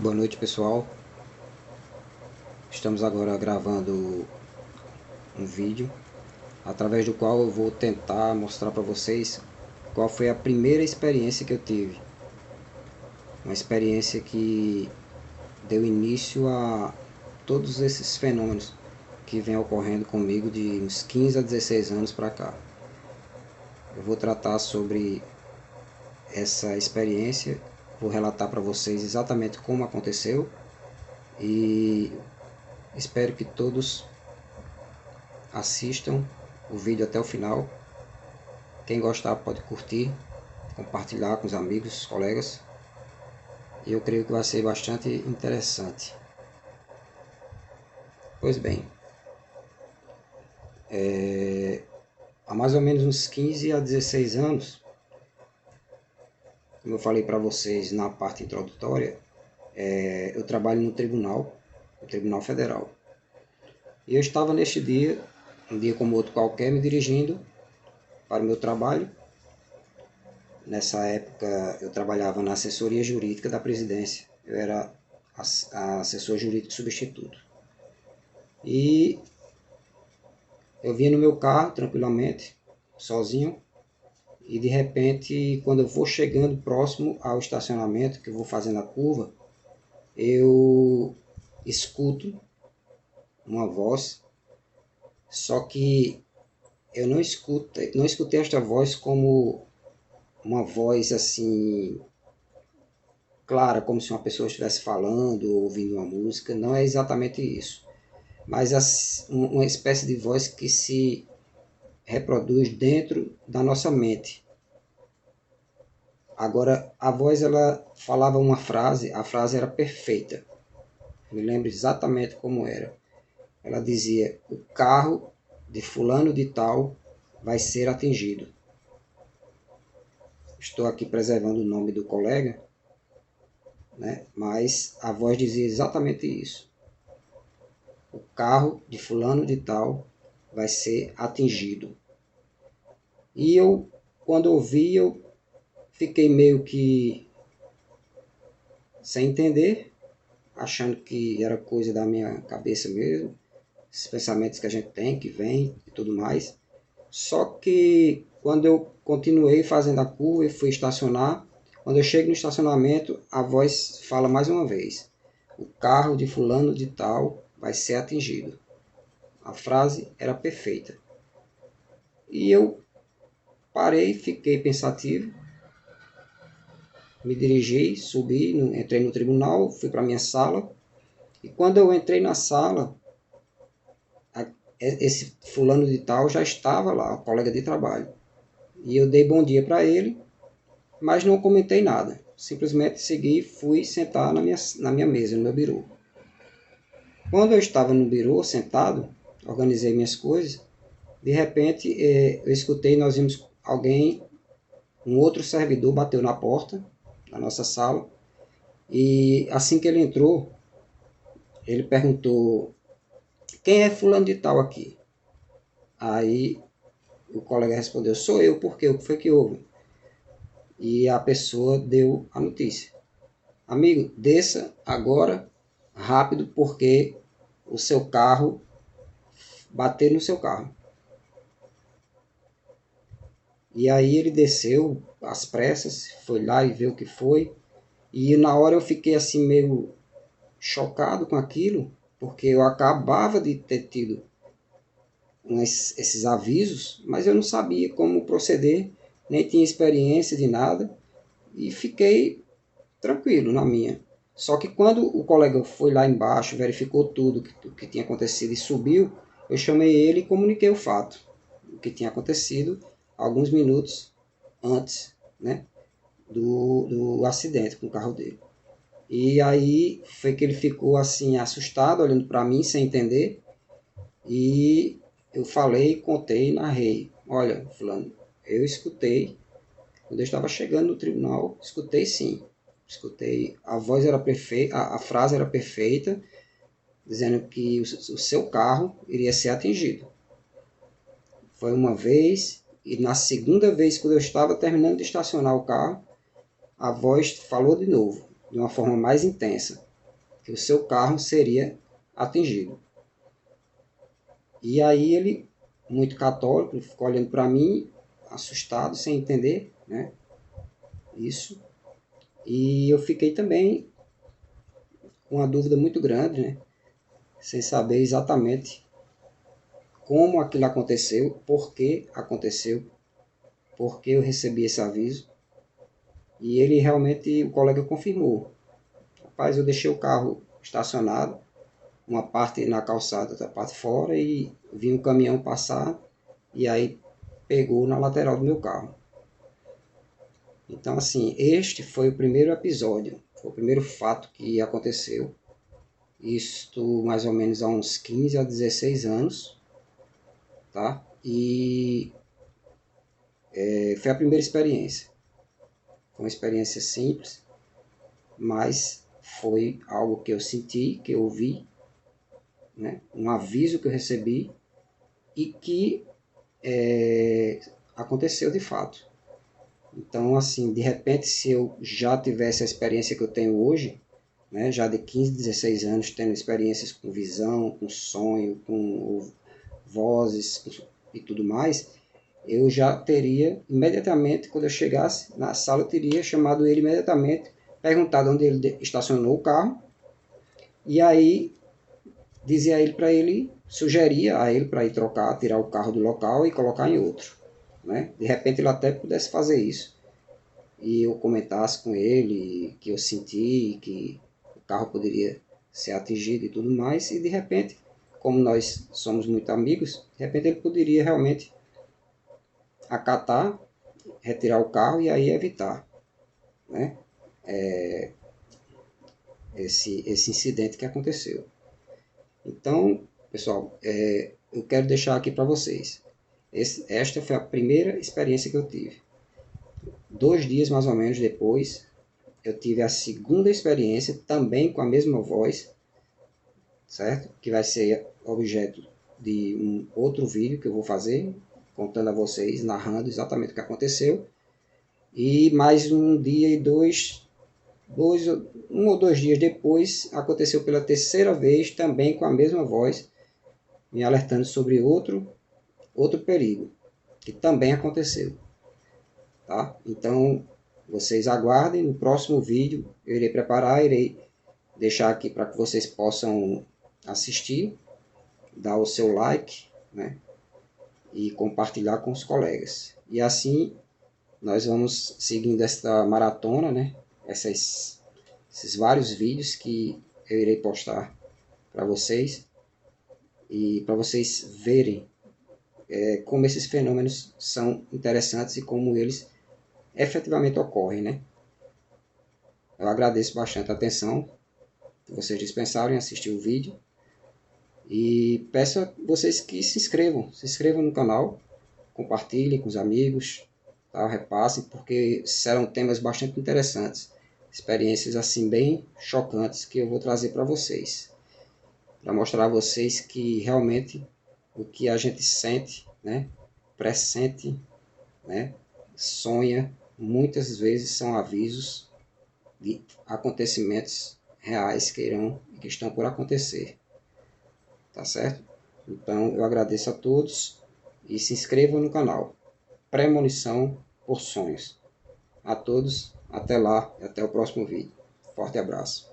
Boa noite, pessoal. Estamos agora gravando um vídeo através do qual eu vou tentar mostrar para vocês qual foi a primeira experiência que eu tive. Uma experiência que deu início a todos esses fenômenos que vem ocorrendo comigo de uns 15 a 16 anos para cá. Eu vou tratar sobre essa experiência, vou relatar para vocês exatamente como aconteceu e espero que todos assistam o vídeo até o final. Quem gostar pode curtir, compartilhar com os amigos, colegas. E eu creio que vai ser bastante interessante. Pois bem, há mais ou menos uns 15 a 16 anos, como eu falei para vocês na parte introdutória, eu trabalho no Tribunal Federal. E eu estava neste dia, um dia como outro qualquer, me dirigindo para o meu trabalho. Nessa época eu trabalhava na assessoria jurídica da presidência. Eu era assessor jurídico substituto. E eu vinha no meu carro tranquilamente, sozinho, e de repente, quando eu vou chegando próximo ao estacionamento, que eu vou fazendo a curva, eu escuto uma voz, só que eu não escutei esta voz como uma voz assim clara, como se uma pessoa estivesse falando ou ouvindo uma música. Não é exatamente isso, mas uma espécie de voz que se reproduz dentro da nossa mente. Agora, a voz ela falava uma frase, a frase era perfeita. Me lembro exatamente como era. Ela dizia: o carro de fulano de tal vai ser atingido. Estou aqui preservando o nome do colega, né? Mas a voz dizia exatamente isso. O carro de fulano de tal vai ser atingido. E eu, quando ouvi, eu fiquei meio que sem entender, achando que era coisa da minha cabeça mesmo, esses pensamentos que a gente tem, que vem e tudo mais. Só que quando eu continuei fazendo a curva e fui estacionar, quando eu chego no estacionamento, a voz fala mais uma vez: o carro de fulano de tal vai ser atingido. A frase era perfeita. E eu parei, fiquei pensativo, me dirigi, subi, entrei no tribunal, fui para minha sala. E quando eu entrei na sala, esse fulano de tal já estava lá, o colega de trabalho. E eu dei bom dia para ele, mas não comentei nada. Simplesmente segui e fui sentar na minha mesa, no meu birô. Quando eu estava no birô, sentado, organizei minhas coisas, de repente eu escutei, nós vimos alguém, um outro servidor bateu na porta da nossa sala, e assim que ele entrou, ele perguntou: quem é fulano de tal aqui? Aí o colega respondeu: sou eu. Por quê? O que foi que houve? E a pessoa deu a notícia: amigo, desça agora rápido porque o seu carro bateu no seu carro. E aí ele desceu às pressas, foi lá e viu o que foi. E na hora eu fiquei assim meio chocado com aquilo, porque eu acabava de ter tido esses avisos, mas eu não sabia como proceder, nem tinha experiência de nada, e fiquei tranquilo na minha. Só que quando o colega foi lá embaixo, verificou tudo o que tinha acontecido e subiu, eu chamei ele e comuniquei o fato, o que tinha acontecido alguns minutos antes, né, do acidente com o carro dele. E aí foi que ele ficou assim assustado, olhando para mim sem entender, e eu falei, contei, narrei: olha, fulano, eu escutei, quando eu estava chegando no tribunal, escutei sim. Escutei, a voz era perfeita, a frase era perfeita, dizendo que o seu carro iria ser atingido. Foi uma vez, e na segunda vez, quando eu estava terminando de estacionar o carro, a voz falou de novo, de uma forma mais intensa: que o seu carro seria atingido. E aí ele, muito católico, ficou olhando para mim, assustado, sem entender, né, isso. E eu fiquei também com uma dúvida muito grande, né, sem saber exatamente como aquilo aconteceu, por que aconteceu, por que eu recebi esse aviso. E ele realmente, o colega confirmou. Rapaz, eu deixei o carro estacionado, uma parte na calçada, outra parte fora, e vi um caminhão passar e aí pegou na lateral do meu carro. Então, assim, este foi o primeiro episódio, foi o primeiro fato que aconteceu. Isto mais ou menos há uns 15 a 16 anos, tá? E foi a primeira experiência. Foi uma experiência simples, mas foi algo que eu senti, que eu ouvi, né? Um aviso que eu recebi e que aconteceu de fato. Então, assim, de repente, se eu já tivesse a experiência que eu tenho hoje, né, já de 15, 16 anos, tendo experiências com visão, com sonho, com vozes e tudo mais, eu já teria imediatamente, quando eu chegasse na sala, eu teria chamado ele imediatamente, perguntado onde ele estacionou o carro, e aí dizia a ele para ele, sugeria a ele para ir trocar, tirar o carro do local e colocar em outro. Né? De repente ele até pudesse fazer isso. E eu comentasse com ele que eu senti que o carro poderia ser atingido e tudo mais, e de repente, como nós somos muito amigos, de repente ele poderia realmente acatar, retirar o carro e aí evitar, né, esse incidente que aconteceu. Então, pessoal, eu quero deixar aqui para vocês. Esta foi a primeira experiência que eu tive. 2 dias mais ou menos depois, eu tive a segunda experiência, também com a mesma voz, certo? Que vai ser objeto de um outro vídeo que eu vou fazer, contando a vocês, narrando exatamente o que aconteceu. E mais um dia e um ou dois dias depois, aconteceu pela terceira vez, também com a mesma voz, me alertando sobre outro perigo, que também aconteceu. Tá? Então, vocês aguardem, no próximo vídeo eu irei preparar, irei deixar aqui para que vocês possam assistir, dar o seu like, né, e compartilhar com os colegas. E assim nós vamos seguindo esta maratona, né, esses vários vídeos que eu irei postar para vocês e para vocês verem como esses fenômenos são interessantes e como eles efetivamente ocorrem, né? Eu agradeço bastante a atenção que vocês dispensaram em assistir o vídeo e peço a vocês que se inscrevam no canal, compartilhem com os amigos, tá? Repassem, porque serão temas bastante interessantes, experiências assim bem chocantes que eu vou trazer para vocês, para mostrar a vocês que realmente o que a gente sente, né, pressente, né, sonha, muitas vezes são avisos de acontecimentos reais que estão por acontecer. Tá certo? Então eu agradeço a todos e se inscrevam no canal Premonição por Sonhos. A todos, até lá e até o próximo vídeo. Forte abraço.